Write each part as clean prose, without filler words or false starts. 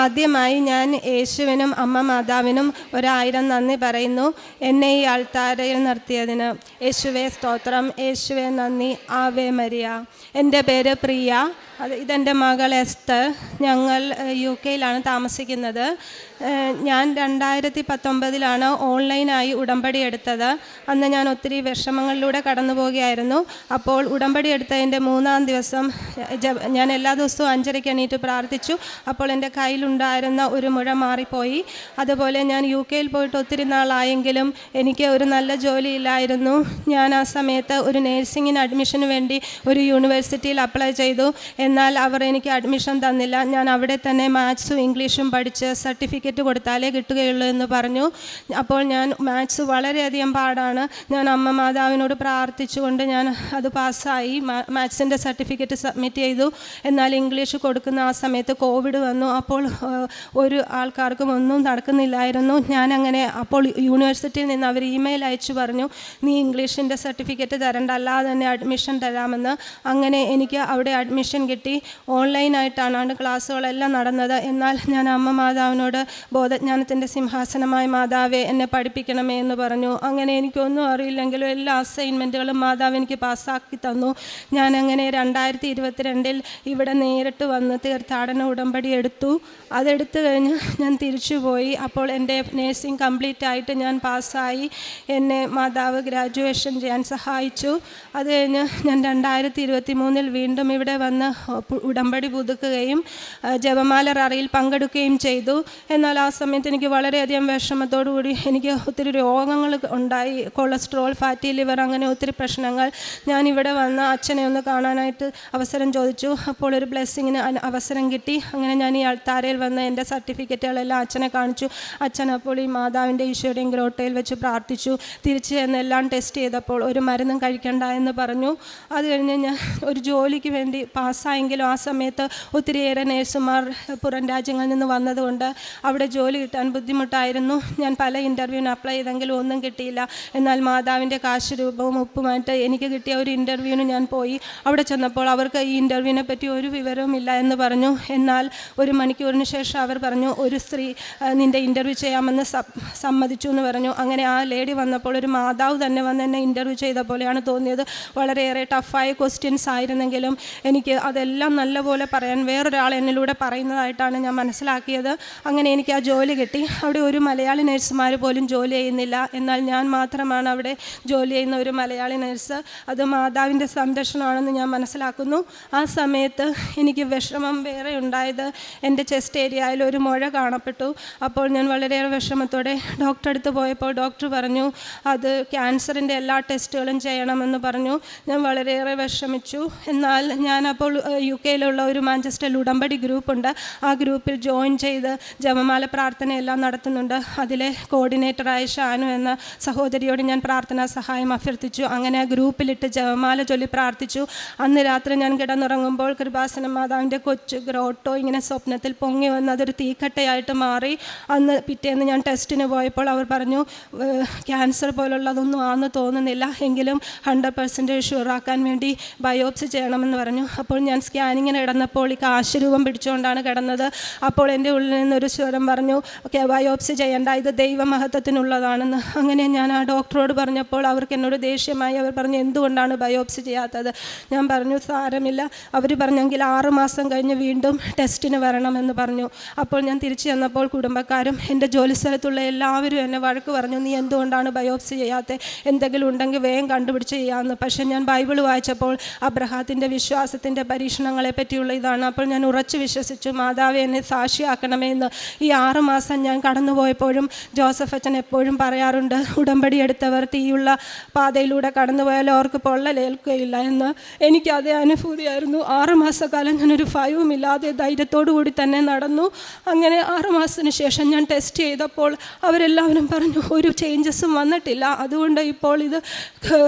ആദ്യമായി ഞാൻ യേശുവിനും അമ്മ മാതാവിനും 1000 നന്ദി പറയുന്നു, എന്നെ ഈ ആൾത്താരയിൽ നിർത്തിയതിന്. യേശുവേ സ്തോത്രം, യേശുവേ നന്ദി. Ave Maria. എൻ്റെ പേര് പ്രിയ. ഇതെൻ്റെ മകൾ എസ്തർ. ഞങ്ങൾ UK താമസിക്കുന്നത്. ഞാൻ 2019 ഓൺലൈനായി ഉടമ്പടി എടുത്തത്. അന്ന് ഞാൻ ഒത്തിരി വിഷമങ്ങളിലൂടെ കടന്നു പോവുകയായിരുന്നു. അപ്പോൾ ഉടമ്പടി എടുത്തതിൻ്റെ 3-ാം ദിവസം ഞാൻ എല്ലാ ദിവസവും 5:30 എണീറ്റ് പ്രാർത്ഥിച്ചു. അപ്പോൾ എൻ്റെ കയ്യിലുണ്ടായിരുന്ന ഒരു മുഴ മാറിപ്പോയി. അതുപോലെ ഞാൻ UK പോയിട്ട് ഒത്തിരി നാളായെങ്കിലും എനിക്ക് ഒരു നല്ല ജോലിയില്ലായിരുന്നു. ഞാൻ ആ സമയത്ത് ഒരു നേഴ്സിങ്ങിന് അഡ്മിഷന് വേണ്ടി ഒരു യൂണിവേഴ്സിറ്റിയിൽ അപ്ലൈ ചെയ്തു. എന്നാൽ അവർ എനിക്ക് അഡ്മിഷൻ തന്നില്ല. ഞാൻ അവിടെ തന്നെ മാത്സും ഇംഗ്ലീഷും പഠിച്ച് സർട്ടിഫിക്കറ്റ് കൊടുത്താലേ കിട്ടുകയുള്ളൂ എന്ന് പറഞ്ഞു. അപ്പോൾ ഞാൻ മാത്സ് വളരെയധികം പാടാണ്. ഞാൻ അമ്മ മാതാവിനോട് പ്രാർത്ഥിച്ചുകൊണ്ട് ഞാൻ അത് പാസ്സായി. മാത്സിൻ്റെ സർട്ടിഫിക്കറ്റ് സബ്മിറ്റ് ചെയ്തു. എന്നാൽ ഇംഗ്ലീഷ് കൊടുക്കുന്ന ആ സമയത്ത് കോവിഡ് വന്നു. അപ്പോൾ ഒരു ആൾക്കാർക്കും ഒന്നും നടക്കുന്നില്ലായിരുന്നു. ഞാനങ്ങനെ അപ്പോൾ യൂണിവേഴ്സിറ്റിയിൽ നിന്ന് അവർ ഇമെയിൽ അയച്ചു പറഞ്ഞു, നീ ഇംഗ്ലീഷിൻ്റെ സർട്ടിഫിക്കറ്റ് തരണ്ട, അല്ലാതെ തന്നെ അഡ്മിഷൻ തരാമെന്ന്. അങ്ങനെ എനിക്ക് അവിടെ അഡ്മിഷൻ കിട്ടി. ഓൺലൈനായിട്ടാണ് ക്ലാസ്സുകളെല്ലാം നടന്നത്. എന്നാൽ ഞാൻ അമ്മ മാതാവിനോട് ബോധജ്ഞാനത്തിൻ്റെ സിംഹാസനമായ മാതാവെ എന്നെ പഠിപ്പിക്കണമേ എന്ന് പറഞ്ഞു. അങ്ങനെ എനിക്കൊന്നും അറിയില്ലെങ്കിലും എല്ലാ അസൈൻമെൻറ്റുകളും മാതാവ് എനിക്ക് പാസ്സാക്കി തന്നു. ഞാനങ്ങനെ 2022 ഇവിടെ നേരിട്ട് വന്ന് തീർത്ഥാടന ഉടമ്പടി എടുത്തു. അതെടുത്തു കഴിഞ്ഞ് ഞാൻ തിരിച്ചുപോയി. അപ്പോൾ എൻ്റെ നേഴ്സിംഗ് കംപ്ലീറ്റ് ആയിട്ട് ഞാൻ പാസ്സായി. എന്നെ മാതാവ് ഗ്രാജുവേഷൻ ചെയ്യാൻ സഹായിച്ചു. അത് കഴിഞ്ഞ് ഞാൻ 2023 വീണ്ടും ഇവിടെ വന്ന് ഉടമ്പടി പുതുക്കുകയും ജപമാല റാലിയിൽ പങ്കെടുക്കുകയും ചെയ്തു. എന്നാൽ ആ സമയത്ത് എനിക്ക് വളരെയധികം വിഷമത്തോടുകൂടി എനിക്ക് ഒത്തിരി രോഗങ്ങൾ ഉണ്ടായി. കൊളസ്ട്രോൾ, ഫാറ്റി ലിവർ, അങ്ങനെ ഒത്തിരി പ്രശ്നങ്ങൾ. ഞാനിവിടെ വന്ന് അച്ഛനെ ഒന്ന് കാണാനായിട്ട് അവസരം ചോദിച്ചു. അപ്പോൾ ഒരു ബ്ലെസ്സിങ്ങിന് അവസരം കിട്ടി. അങ്ങനെ ഞാൻ ഈ അൾത്താരയിൽ വന്ന് എൻ്റെ സർട്ടിഫിക്കറ്റുകളെല്ലാം അച്ഛനെ കാണിച്ചു. അച്ഛൻ അപ്പോൾ ഈ മാതാവിൻ്റെ ഈശോയുടെയും ഗ്രോട്ടയിൽ വെച്ച് പ്രാർത്ഥിച്ചു. തിരിച്ച് എന്നെല്ലാം ടെസ്റ്റ് ചെയ്തപ്പോൾ ഒരു മരുന്നും കഴിക്കണ്ട എന്ന് പറഞ്ഞു. അത് കഴിഞ്ഞ് ഞാൻ ഒരു ജോലിക്ക് വേണ്ടി പാസ്സായെങ്കിലും ആ സമയത്ത് ഒത്തിരിയേറെ നേഴ്സുമാർ പുറം രാജ്യങ്ങളിൽ നിന്ന് വന്നതുകൊണ്ട് അവിടെ ജോലി കിട്ടാൻ ബുദ്ധിമുട്ടായിരുന്നു. ഞാൻ പല ഇൻ്റർവ്യൂവിന് അപ്ലൈ ചെയ്തെങ്കിലും ഒന്നും കിട്ടിയില്ല. എന്നാൽ മാതാവിൻ്റെ കാശ് രൂപവും ഉപ്പുമായിട്ട് എനിക്ക് കിട്ടിയ ഒരു ഇൻ്റർവ്യൂവിന് ഞാൻ പോയി. അവിടെ ചെന്നപ്പോൾ അവർക്ക് ഈ ഇൻ്റർവ്യൂവിനെ പറ്റി ഒരു വിവരവും ഇല്ല എന്ന് പറഞ്ഞു. എന്നാൽ 1 മണിക്കൂറിന് ശേഷം അവർ പറഞ്ഞു, ഒരു സ്ത്രീ നിൻ്റെ ഇൻ്റർവ്യൂ ചെയ്യാമെന്ന് സമ്മതിച്ചു എന്ന് പറഞ്ഞു. അങ്ങനെ ആ ലേഡി വന്നപ്പോൾ ഒരു മാതാവ് തന്നെ വന്ന് എന്നെ ഇൻ്റർവ്യൂ ചെയ്ത പോലെയാണ് തോന്നിയത്. വളരെയേറെ ടഫായ ക്വസ്റ്റ്യൻസ് ആയിരുന്നെങ്കിലും എനിക്ക് അതെല്ലാം നല്ലപോലെ പറയാൻ വേറൊരാൾ എന്നിലൂടെ പറയുന്നതായിട്ടാണ് ഞാൻ മനസ്സിലാക്കിയത്. അങ്ങനെ എനിക്ക് ആ ജോലി കിട്ടി. അവിടെ ഒരു മലയാളി നഴ്സുമാർ പോലും ജോലി ചെയ്യുന്നില്ല. എന്നാൽ ഞാൻ മാത്രമാണ് അവിടെ ജോലി ചെയ്യുന്ന ഒരു മലയാളി നഴ്സ്. അത് മാതാവിൻ്റെ സംരക്ഷണമാണെന്ന് ഞാൻ മനസ്സിലാക്കുന്നു. ആ സമയത്ത് എനിക്ക് വിഷമം വേറെ ഉണ്ടായത്, എൻ്റെ ചെസ്റ്റ് ഏരിയയിൽ ഒരു മുഴ കാണപ്പെട്ടു. അപ്പോൾ ഞാൻ വളരെയേറെ വിഷമത്തോടെ ഡോക്ടറെ അടുത്ത് പോയപ്പോൾ ഡോക്ടർ പറഞ്ഞു അത് ക്യാൻസറിൻ്റെ എല്ലാ ടെസ്റ്റുകളും ചെയ്യണമെന്ന് പറഞ്ഞു. ഞാൻ വളരെയേറെ വിഷമിച്ചു. എന്നാൽ ഞാനപ്പോൾ UK ഒരു മാഞ്ചസ്റ്ററിൽ ഉടമ്പടി ഗ്രൂപ്പുണ്ട്. ആ ഗ്രൂപ്പിൽ ജോയിൻ ചെയ്ത് ജപമാല പ്രാർത്ഥനയെല്ലാം നടത്തുന്നുണ്ട്. അതിലെ കോർഡിനേറ്ററായ ഷാനു എന്ന സഹോദരിയോട് ഞാൻ പ്രാർത്ഥനാ സഹായം അഭ്യർത്ഥിച്ചു. അങ്ങനെ ആ ഗ്രൂപ്പിലിട്ട് ജപമാല ചൊല്ലി പ്രാർത്ഥിച്ചു. അന്ന് രാത്രി ഞാൻ കിടന്നുറങ്ങുമ്പോൾ കൃപാസന മാതാവിൻ്റെ കൊച്ചു ഗ്രോട്ടോ ഇങ്ങനെ സ്വപ്നത്തിൽ പൊങ്ങി വന്ന് അതൊരു തീക്കട്ടയായിട്ട് മാറി. അന്ന് പിറ്റേന്ന് ഞാൻ ടെസ്റ്റിന് പോയപ്പോൾ അവർ പറഞ്ഞു ക്യാൻസർ പോലുള്ളതൊന്നും ആണെന്ന് തോന്നുന്നില്ല, എങ്കിലും 100% ഷുവറാക്കാൻ വേണ്ടി ബയോപ്സി ചെയ്യണമെന്ന് പറഞ്ഞു. അപ്പോൾ ഞാൻ സ്കാനിങ്ങിന് കിടന്നപ്പോൾ ഈ കാശുരൂപം പിടിച്ചുകൊണ്ടാണ് കിടന്നത്. അപ്പോൾ എൻ്റെ ഉള്ളിൽ നിന്നൊരു സ്വരം പറഞ്ഞു, ഓക്കെ ബയോപ്സി ചെയ്യേണ്ട, ഇത് ദൈവമഹത്വത്തിനുള്ളതാണെന്ന്. അങ്ങനെ ഞാൻ ആ ഡോക്ടറോട് പറഞ്ഞപ്പോൾ അവർക്ക് എന്നോട് ദേഷ്യമായി. അവർ പറഞ്ഞു എന്തുകൊണ്ടാണ് ബയോപ്സി ചെയ്യാത്തത്? ഞാൻ പറഞ്ഞു സാരമില്ല. അവർ പറഞ്ഞെങ്കിൽ 6 മാസം കഴിഞ്ഞ് വീണ്ടും ടെസ്റ്റിന് വരണമെന്ന് പറഞ്ഞു. അപ്പോൾ ഞാൻ തിരിച്ചു ചെന്നപ്പോൾ കുടുംബക്കാരും എൻ്റെ ജോലി സ്ഥലത്തുള്ള എല്ലാവരും എന്നെ വഴക്ക് പറഞ്ഞു, നീ എന്തുകൊണ്ടാണ് ബയോപ്സി ചെയ്യാത്തത്? എന്തെങ്കിലും ഉണ്ടെങ്കിൽ വേഗം കണ്ടുപിടിച്ച് ചെയ്യാമെന്ന്. പക്ഷേ ഞാൻ ബൈബിൾ വായിച്ചപ്പോൾ അബ്രഹാത്തിൻ്റെ വിശ്വാസത്തിൻ്റെ പരീക്ഷണങ്ങളെ പറ്റിയുള്ള ഇതാണ്. അപ്പോൾ ഞാൻ ഉറച്ചു വിശ്വസിച്ചു, മാതാവെ എന്നെ സാക്ഷിയാക്കണമേ എന്ന്. ഈ 6 മാസം ഞാൻ കടന്നുപോയപ്പോഴും ജോസഫ് അച്ഛൻ എപ്പോഴും പറയാറുണ്ട്, ഉടമ്പടി എടുത്തവർ തീയുള്ള പാതയിലൂടെ കടന്നുപോയാലും അവർക്ക് പൊള്ളലേൽക്കുകയില്ല എന്ന്. എനിക്ക് അതേ അനുഭൂതിയായിരുന്നു. 6 മാസക്കാലം ഞാനൊരു ഭയവും ഇല്ലാതെ ധൈര്യത്തോടു കൂടി തന്നെ നടന്നു. അങ്ങനെ 6 മാസത്തിന് ശേഷം ഞാൻ ടെസ്റ്റ് ചെയ്തപ്പോൾ അവരെല്ലാവരും പറഞ്ഞു ഒരു ചേഞ്ചസും വന്നിട്ടില്ല, അതുകൊണ്ട് ഇപ്പോൾ ഇത്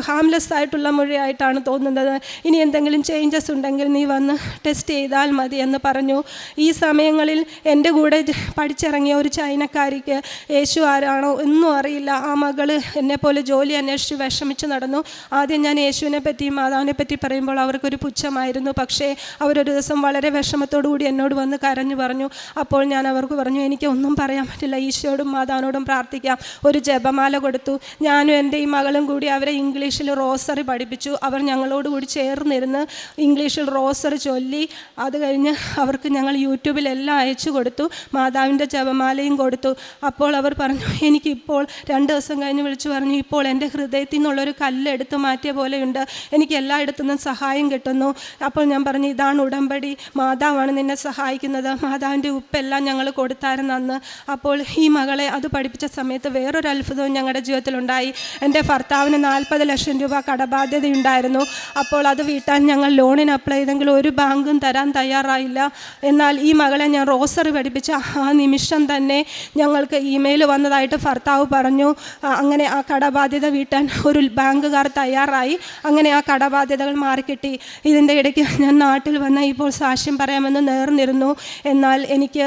ഹാംലെസ് ആയിട്ടുള്ള മുഴയായിട്ടാണ് തോന്നുന്നത്, ഇനി എന്തെങ്കിലും ചേഞ്ചസ് ഉണ്ടെങ്കിൽ നീ വന്ന് ടെസ്റ്റ് ചെയ്താൽ മതി എന്ന് പറഞ്ഞു. ഈ സമയങ്ങളിൽ എൻ്റെ കൂടെ പഠിച്ചിറങ്ങിയ ഒരു ചൈനക്കാരിക്ക് യേശു ആരാണോ ഒന്നും അറിയില്ല. ആ മകള് എന്നെപ്പോലെ ജോലി അന്വേഷിച്ച് വിഷമിച്ച് നടന്നു. ആദ്യം ഞാൻ യേശുവിനെ പറ്റിയും മാതാവിനെ പറ്റി പറയുമ്പോൾ അവർക്കൊരു പുച്ഛമായിരുന്നു. പക്ഷേ അവരൊരു ദിവസം വളരെ വിഷമത്തോടു കൂടി എന്നോട് വന്ന് കരഞ്ഞു പറഞ്ഞു. അപ്പോൾ ഞാൻ അവർക്ക് പറഞ്ഞു, എനിക്ക് ഒന്നും പറയാൻ പറ്റില്ല, ഈശോയോടും മാതാവിനോടും പ്രാർത്ഥിക്കാം. ഒരു ജപമാല കൊടുത്തു. ഞാനും എൻ്റെ ഈ മകളും കൂടി അവരെ ഇംഗ്ലീഷിൽ റോസറി പഠിപ്പിച്ചു. അവർ ഞങ്ങളോട് കൂടി ചേർന്നിരുന്ന് ഇംഗ്ലീഷിൽ റോസറി ചൊല്ലി. അത് കഴിഞ്ഞ് അവർക്ക് ഞങ്ങൾ യൂട്യൂബിലെല്ലാം അയച്ചു കൊടുത്തു. മാതാവിൻ്റെ ജപമാലയും കൊടുത്തു. അപ്പോൾ അവർ പറഞ്ഞു, എനിക്കിപ്പോൾ 2 ദിവസം കഴിഞ്ഞ് വിളിച്ചു പറഞ്ഞു, ഇപ്പോൾ എൻ്റെ ഹൃദയത്തിൽ നിന്നുള്ളൊരു കല്ല് എടുത്തു മാറ്റിയ പോലെയുണ്ട്, എനിക്ക് എല്ലായിടത്തുനിന്നും സഹായം കിട്ടുന്നു. അപ്പോൾ ഞാൻ പറഞ്ഞു, ഇതാണ് ഉടമ്പടി, മാതാവാണ് നിന്നെ സഹായിക്കുന്നത്. മാതാവിൻ്റെ ഉപ്പെല്ലാം ഞങ്ങൾ കൊടുത്തായിരുന്നു അന്ന്. അപ്പോൾ ഈ മകളെ അത് പഠിപ്പിച്ച സമയത്ത് വേറൊരു അത്ഭുതവും ഞങ്ങളുടെ ജീവിതത്തിലുണ്ടായി. എൻ്റെ ഭർത്താവിന് 40 ലക്ഷം രൂപ കടബാധ്യതയുണ്ടായിരുന്നു. അപ്പോൾ അത് വീട്ടാൻ ഞങ്ങൾ ലോണിന് അപ്ലൈ ചെയ്തെങ്കിലും ഒരു ബാങ്കും തരാൻ തയ്യാറായില്ല. എന്നാൽ ഈ മകളെ ഞാൻ റോസറി പഠിപ്പിച്ച ആ നിമിഷം തന്നെ ഞങ്ങൾക്ക് ഇമെയിൽ വന്നതായിട്ട് ഭർത്താവ് പറഞ്ഞു. അങ്ങനെ ആ കടബാധ്യത വീട്ടാൻ ഒരു ബാങ്കുകാർ തയ്യാറായി. അങ്ങനെ ആ കടബാധ്യതകൾ മാറിക്കിട്ടി. ഇതിൻ്റെ ഇടയ്ക്ക് ഞാൻ നാട്ടിൽ വന്ന് ഇപ്പോൾ സാക്ഷ്യം പറയാമെന്ന് നേർന്നിരുന്നു. എന്നാൽ എനിക്ക്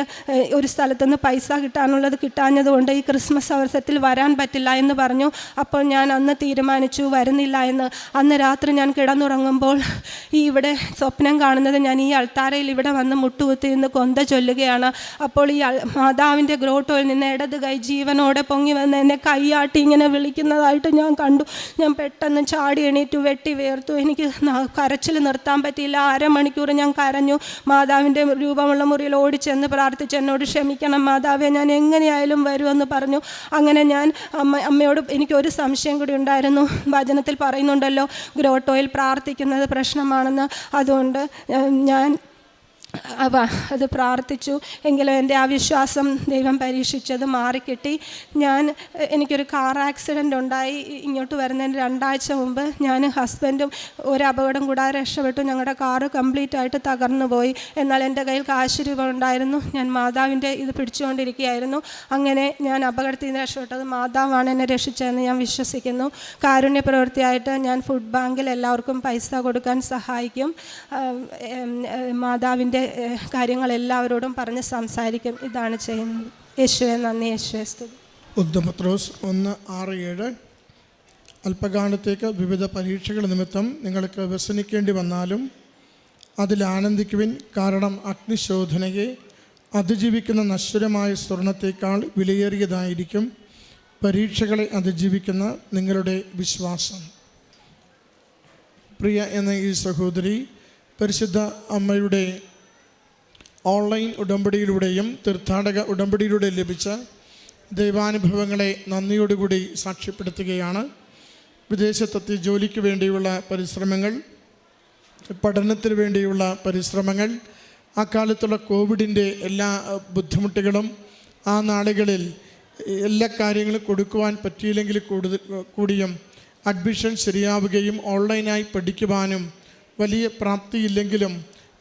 ഒരു സ്ഥലത്തുനിന്ന് പൈസ കിട്ടാഞ്ഞതുകൊണ്ട് ഈ ക്രിസ്മസ് അവസരത്തിൽ വരാൻ പറ്റില്ല എന്ന് പറഞ്ഞു. അപ്പോൾ ഞാൻ അന്ന് തീരുമാനിച്ചു വരുന്നില്ല എന്ന്. അന്ന് രാത്രി ഞാൻ കിടന്നുറങ്ങുമ്പോൾ ഇവിടെ സ്വപ്നം കാണുന്നത് ഞാൻ ഈ അൾത്താരയിൽ ഇവിടെ വന്ന് മുട്ടുകുത്തി നിന്ന് കൊന്ത ചൊല്ലുകയാണ്. അപ്പോൾ ഈ മാതാവിൻ്റെ ഗ്രോട്ടോയിൽ നിന്ന് ഇടത് കൈ ജീവനോടെ പൊങ്ങി വന്ന് എന്നെ കൈയാട്ടി ഇങ്ങനെ വിളിക്കുന്നതായിട്ട് ഞാൻ കണ്ടു. ഞാൻ പെട്ടെന്ന് ചാടി എണീറ്റു, വെട്ടി വേർത്തു. എനിക്ക് കരച്ചിൽ നിർത്താൻ പറ്റിയില്ല. അരമണിക്കൂർ ഞാൻ കരഞ്ഞു. മാതാവിൻ്റെ രൂപമുള്ള മുറിയിൽ ഓടിച്ചെന്ന് പ്രാർത്ഥിച്ചു, എന്നോട് ക്ഷമിക്കണം മാതാവേ, ഞാൻ എങ്ങനെയായാലും വരുമെന്ന് പറഞ്ഞു. അങ്ങനെ ഞാൻ അമ്മയോട് എനിക്കൊരു സംശയം കൂടി ഉണ്ടായിരുന്നു. വചനത്തിൽ പറയുന്നുണ്ടല്ലോ ഗ്രോട്ടോയിൽ പ്രാർത്ഥിക്കുന്നത് പ്രശ്നമാണെന്ന്. അതുകൊണ്ട് ഞാൻ അത് പ്രാർത്ഥിച്ചു. എങ്കിലും എൻ്റെ ആ വിശ്വാസം ദൈവം പരീക്ഷിച്ചത് മാറിക്കിട്ടി. എനിക്കൊരു കാർ ആക്സിഡൻ്റ് ഉണ്ടായി. ഇങ്ങോട്ട് വരുന്നതിന് 2 ആഴ്ച മുമ്പ് ഞാൻ ഹസ്ബൻഡും ഒരു അപകടം കൂടാതെ രക്ഷപ്പെട്ടു. ഞങ്ങളുടെ കാറ് കംപ്ലീറ്റ് ആയിട്ട് തകർന്നു പോയി. എന്നാൽ എൻ്റെ കയ്യിൽ കാശ് രൂപ ഉണ്ടായിരുന്നു. ഞാൻ മാതാവിൻ്റെ ഇത് പിടിച്ചുകൊണ്ടിരിക്കുകയായിരുന്നു. അങ്ങനെ ഞാൻ അപകടത്തിൽ നിന്ന് രക്ഷപ്പെട്ടത് മാതാവാണ് എന്നെ രക്ഷിച്ചതെന്ന് ഞാൻ വിശ്വസിക്കുന്നു. കാരുണ്യ പ്രവൃത്തിയായിട്ട് ഞാൻ ഫുഡ് ബാങ്കിൽ എല്ലാവർക്കും പൈസ കൊടുക്കാൻ സഹായിക്കും. മാതാവിൻ്റെ കാര്യങ്ങൾ എല്ലാവരോടും പറഞ്ഞ് സംസാരിക്കും. ഇതാണ് ചെയ്യുന്നത്. യേശുവേ നന്ദി, യേശുവേ സ്തുതി. പത്രോസ് 1:6-7 അല്പകാലത്തേക്ക് വിവിധ പരീക്ഷകൾ നിമിത്തം നിങ്ങൾക്ക് വ്യസനിക്കേണ്ടി വന്നാലും അതിൽ ആനന്ദിക്കുവിൻ. കാരണം അഗ്നിശോധനയെ അതിജീവിക്കുന്ന നശ്വരമായ സ്വർണത്തേക്കാൾ വിലയേറിയതായിരിക്കും പരീക്ഷകളെ അതിജീവിക്കുന്ന നിങ്ങളുടെ വിശ്വാസം. പ്രിയ എന്ന ഈ സഹോദരി പരിശുദ്ധ അമ്മയുടെ ഓൺലൈൻ ഉടമ്പടിയിലൂടെയും തീർത്ഥാടക ഉടമ്പടിയിലൂടെയും ലഭിച്ച ദൈവാനുഭവങ്ങളെ നന്ദിയോടുകൂടി സാക്ഷ്യപ്പെടുത്തുകയാണ്. വിദേശത്തെത്തി ജോലിക്ക് വേണ്ടിയുള്ള പരിശ്രമങ്ങൾ, പഠനത്തിന് വേണ്ടിയുള്ള പരിശ്രമങ്ങൾ, അക്കാലത്തുള്ള കോവിഡിൻ്റെ എല്ലാ ബുദ്ധിമുട്ടുകളും, ആ നാളുകളിൽ എല്ലാ കാര്യങ്ങളും കൊടുക്കുവാൻ പറ്റിയില്ലെങ്കിൽ കൂടിയും അഡ്മിഷൻ ശരിയാവുകയും ഓൺലൈനായി പഠിക്കുവാനും വലിയ പ്രാപ്തിയില്ലെങ്കിലും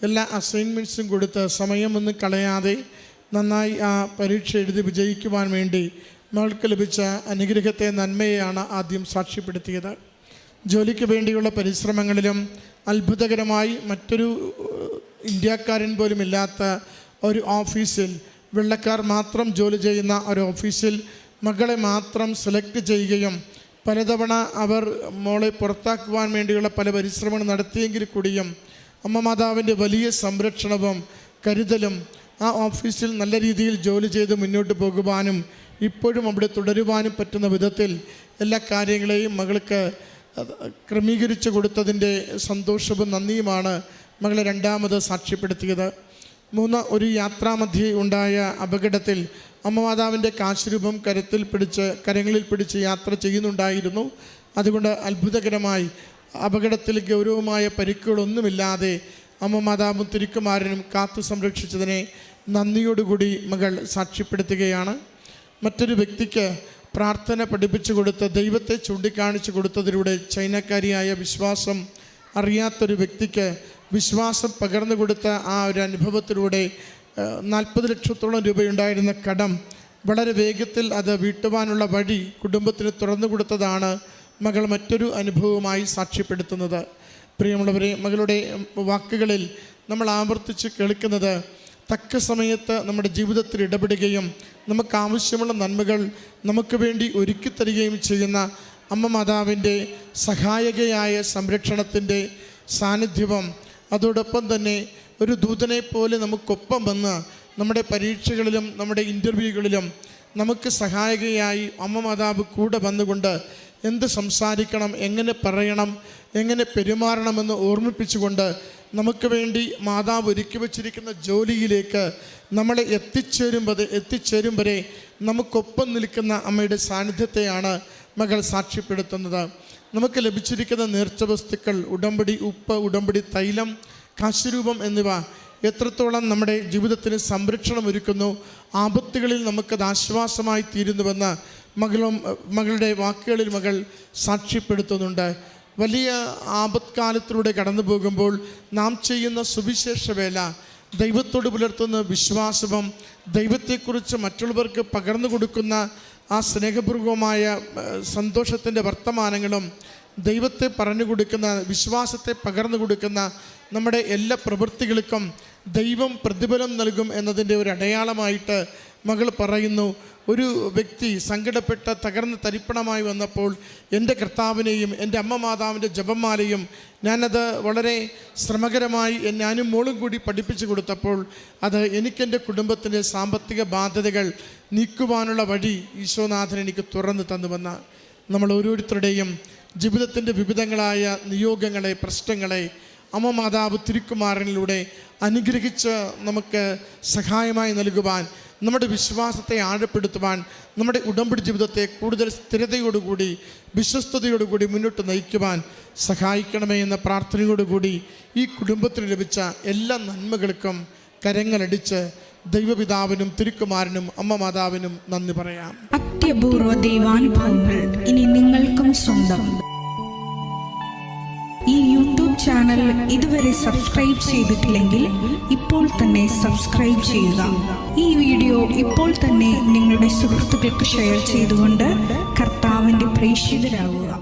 എല്ലാ അസൈൻമെൻറ്റ്സും കൊടുത്ത് സമയമൊന്നും കളയാതെ നന്നായി ആ പരീക്ഷ എഴുതി വിജയിക്കുവാൻ വേണ്ടി മകൾക്ക് ലഭിച്ച അനുഗ്രഹത്തെ, നന്മയെയാണ് ആദ്യം സാക്ഷ്യപ്പെടുത്തിയത്. ജോലിക്ക് വേണ്ടിയുള്ള പരിശ്രമങ്ങളിലും അത്ഭുതകരമായി മറ്റൊരു ഇന്ത്യക്കാരൻ പോലും ഇല്ലാത്ത ഒരു ഓഫീസിൽ, വെള്ളക്കാർ മാത്രം ജോലി ചെയ്യുന്ന ഒരു ഓഫീസിൽ മകളെ മാത്രം സെലക്ട് ചെയ്യുകയും പലതവണ അവർ മോളെ പുറത്താക്കുവാൻ വേണ്ടിയുള്ള പല പരിശ്രമങ്ങൾ നടത്തിയെങ്കിൽ കൂടിയും അമ്മ മാതാവിൻ്റെ വലിയ സംരക്ഷണവും കരുതലും ആ ഓഫീസിൽ നല്ല രീതിയിൽ ജോലി ചെയ്ത് മുന്നോട്ട് പോകുവാനും ഇപ്പോഴും അവിടെ തുടരുവാനും പറ്റുന്ന വിധത്തിൽ എല്ലാ കാര്യങ്ങളെയും മകൾക്ക് ക്രമീകരിച്ചു കൊടുത്തതിൻ്റെ സന്തോഷവും നന്ദിയുമാണ് മകളെ രണ്ടാമത് സാക്ഷ്യപ്പെടുത്തിയത്. ഒരു യാത്രാമധ്യേ ഉണ്ടായ അപകടത്തിൽ അമ്മ മാതാവിൻ്റെ കാശുരൂപം കരങ്ങളിൽ പിടിച്ച് യാത്ര ചെയ്യുന്നുണ്ടായിരുന്നു. അതുകൊണ്ട് അത്ഭുതകരമായി അപകടത്തിൽ ഗൗരവമായ പരിക്കുകളൊന്നുമില്ലാതെ അമ്മ മാതാവും തിരുക്കുമാരനും കാത്തു സംരക്ഷിച്ചതിനെ നന്ദിയോടുകൂടി മകൾ സാക്ഷ്യപ്പെടുത്തുകയാണ്. മറ്റൊരു വ്യക്തിക്ക് പ്രാർത്ഥന പഠിപ്പിച്ചു കൊടുത്ത് ദൈവത്തെ ചൂണ്ടിക്കാണിച്ചു കൊടുത്തതിലൂടെ ചൈനക്കാരിയായ വിശ്വാസം അറിയാത്തൊരു വ്യക്തിക്ക് വിശ്വാസം പകർന്നു കൊടുത്ത ആ ഒരു അനുഭവത്തിലൂടെ 40 ലക്ഷത്തോളം രൂപയുണ്ടായിരുന്ന കടം വളരെ വേഗത്തിൽ അത് വീട്ടുവാനുള്ള വഴി കുടുംബത്തിന് തുറന്നു കൊടുത്തതാണ് മകൾ മറ്റൊരു അനുഭവമായി സാക്ഷ്യപ്പെടുത്തുന്നത്. പ്രിയമുള്ളവരെ, മകളുടെ വാക്കുകളിൽ നമ്മൾ ആവർത്തിച്ച് കേൾക്കുന്നത് തക്ക സമയത്ത് നമ്മുടെ ജീവിതത്തിൽ ഇടപെടുകയും നമുക്ക് ആവശ്യമുള്ള നന്മകൾ നമുക്ക് വേണ്ടി ഒരുക്കി തരികയും ചെയ്യുന്ന അമ്മ മാതാവിൻ്റെ സഹായകയായ സംരക്ഷണത്തിൻ്റെ സാന്നിധ്യവും അതോടൊപ്പം തന്നെ ഒരു ദൂതനെ പോലെ നമുക്കൊപ്പം വന്ന് നമ്മുടെ പരീക്ഷകളിലും നമ്മുടെ ഇൻ്റർവ്യൂകളിലും നമുക്ക് സഹായകയായി അമ്മ മാതാവ് കൂടെ വന്നുകൊണ്ട് എന്ത് സംസാരിക്കണം, എങ്ങനെ പറയണം, എങ്ങനെ പെരുമാറണമെന്ന് ഓർമ്മിപ്പിച്ചുകൊണ്ട് നമുക്ക് വേണ്ടി മാതാവ് ഒരുക്കി വച്ചിരിക്കുന്ന ജോലിയിലേക്ക് നമ്മളെ എത്തിച്ചേരും വരെ നമുക്കൊപ്പം നിൽക്കുന്ന അമ്മയുടെ സാന്നിധ്യത്തെയാണ് മകൾ സാക്ഷ്യപ്പെടുത്തുന്നത്. നമുക്ക് ലഭിച്ചിരിക്കുന്ന നേർച്ച വസ്തുക്കൾ, ഉടമ്പടി ഉപ്പ്, ഉടമ്പടി തൈലം, കാശുരൂപം എന്നിവ എത്രത്തോളം നമ്മുടെ ജീവിതത്തിന് സംരക്ഷണം ഒരുക്കുന്നു, ആപത്തുകളിൽ നമുക്കത് ആശ്വാസമായി തീരുന്നുവെന്ന് മകളുടെ വാക്കുകളിൽ മകൾ സാക്ഷ്യപ്പെടുത്തുന്നുണ്ട്. വലിയ ആപത്കാലത്തിലൂടെ കടന്നു പോകുമ്പോൾ നാം ചെയ്യുന്ന സുവിശേഷ വേല, ദൈവത്തോട് പുലർത്തുന്ന വിശ്വാസവും ദൈവത്തെക്കുറിച്ച് മറ്റുള്ളവർക്ക് പകർന്നു കൊടുക്കുന്ന ആ സ്നേഹപൂർവമായ സന്തോഷത്തിൻ്റെ വർത്തമാനങ്ങളും ദൈവത്തെ പറഞ്ഞു കൊടുക്കുന്ന, വിശ്വാസത്തെ പകർന്നു കൊടുക്കുന്ന നമ്മുടെ എല്ലാ പ്രവൃത്തികൾക്കും ദൈവം പ്രതിഫലം നൽകും എന്നതിൻ്റെ ഒരു അടയാളമായിട്ട് മകൾ പറയുന്നു. ഒരു വ്യക്തി സങ്കടപ്പെട്ട തകർന്ന് തരിപ്പണമായി വന്നപ്പോൾ എൻ്റെ കർത്താവിനെയും എൻ്റെ അമ്മ മാതാവിൻ്റെ ജപമാലയും ഞാനത് വളരെ ശ്രമകരമായി ഞാനും മോളും കൂടി പഠിപ്പിച്ചു കൊടുത്തപ്പോൾ അത് എനിക്കെൻ്റെ കുടുംബത്തിൻ്റെ സാമ്പത്തിക ബാധ്യതകൾ നീക്കുവാനുള്ള വഴി ഈശോനാഥൻ എനിക്ക് തുറന്നു തന്നുവെന്ന നമ്മൾ ഓരോരുത്തരുടെയും ജീവിതത്തിൻ്റെ വിവിധങ്ങളായ നിയോഗങ്ങളെ, പ്രശ്നങ്ങളെ അമ്മ മാതാവ് തിരുക്കുമാരനിലൂടെ അനുഗ്രഹിച്ച് നമുക്ക് സഹായമായി നൽകുവാൻ, നമ്മുടെ വിശ്വാസത്തെ ആഴപ്പെടുത്തുവാൻ, നമ്മുടെ ഉടമ്പടി ജീവിതത്തെ കൂടുതൽ സ്ഥിരതയോടുകൂടി വിശ്വസ്തയോടുകൂടി മുന്നോട്ട് നയിക്കുവാൻ സഹായിക്കണമേ എന്ന പ്രാർത്ഥനയോടുകൂടി ഈ കുടുംബത്തിന് ലഭിച്ച എല്ലാ നന്മകൾക്കും കരങ്ങളടിച്ച് ദൈവപിതാവിനും തിരുക്കുമാരനും അമ്മ മാതാവിനും നന്ദി പറയാം. അത്യപൂർവ ദൈവാനുഭവങ്ങൾ ഇനി നിങ്ങൾക്കും സ്വന്തം. ഈ യൂട്യൂബ് ചാനൽ ഇതുവരെ സബ്സ്ക്രൈബ് ചെയ്തിട്ടില്ലെങ്കിൽ ഇപ്പോൾ തന്നെ സബ്സ്ക്രൈബ് ചെയ്യുക. ഈ വീഡിയോ ഇപ്പോൾ തന്നെ നിങ്ങളുടെ സുഹൃത്തുക്കൾക്ക് ഷെയർ ചെയ്തുകൊണ്ട് കർത്താവിൻ്റെ പ്രേക്ഷിതരാകുക.